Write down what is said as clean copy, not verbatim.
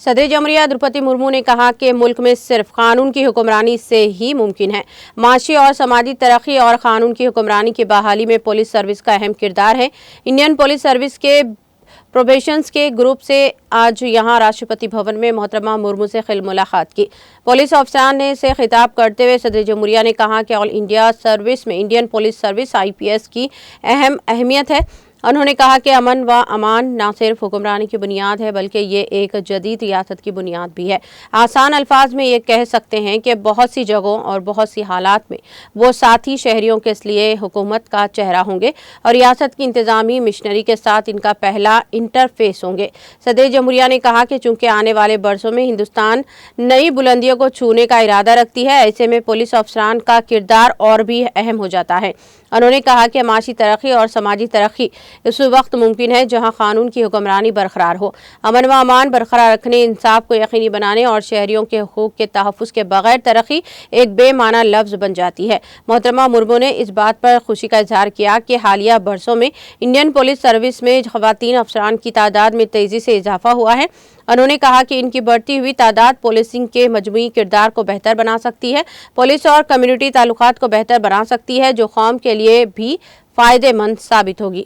सदर जमहूरिया द्रौपदी मुर्मू ने कहा कि मुल्क में सिर्फ कानून की हुक्मरानी से ही मुमकिन है। माशी और समाजी तरक्की और कानून की हुक्मरानी की बहाली में पुलिस सर्विस का अहम किरदार है। इंडियन पुलिस सर्विस के प्रोबेशंस के ग्रुप से आज यहां राष्ट्रपति भवन में मोहतरमा मुर्मू से खिल मुलाकात की। पुलिस अफसरान ने से खिताब करते हुए सदर जमहूरिया ने कहा कि ऑल इंडिया सर्विस में इंडियन पुलिस सर्विस IPS की अहमियत है। उन्होंने कहा कि अमन व अमान न सिर्फ हुक्मरानी की बुनियाद है बल्कि ये एक जदीद रियासत की बुनियाद भी है। आसान अल्फाज में ये कह सकते हैं कि बहुत सी जगहों और बहुत सी हालात में वो साथी शहरियों के लिए हुकूमत का चेहरा होंगे और रियासत की इंतजामी मिशनरी के साथ इनका पहला इंटरफेस होंगे। सदर जमहूरिया ने कहा कि चूंकि आने वाले बरसों में हिंदुस्तान नई बुलंदियों को छूने का इरादा रखती है, ऐसे में पुलिस अफसरान का किरदार और भी अहम हो जाता है। उन्होंने कहा कि माशी तरक्की और समाजी तरक्की इस वक्त मुमकिन है जहां कानून की हुक्मरानी बरकरार हो। अमन व अमान बरकरार रखने, इंसाफ को यकीनी बनाने और शहरियों के हुकूक के तहफ़्फ़ुज़ के बगैर तरक्की एक बेमाना लफ्ज़ बन जाती है। मोहतरमा मुर्मू ने इस बात पर खुशी का इजहार किया कि हालिया बरसों में इंडियन पुलिस सर्विस में ख़वातीन अफसरान की तादाद में तेज़ी से इजाफा हुआ है। उन्होंने कहा कि इनकी बढ़ती हुई तादाद पुलिसिंग के मजमूई किरदार को बेहतर बना सकती है, पुलिस और कम्युनिटी ताल्लुकात को बेहतर बना सकती है, जो कौम के लिए भी फ़ायदेमंद साबित होगी।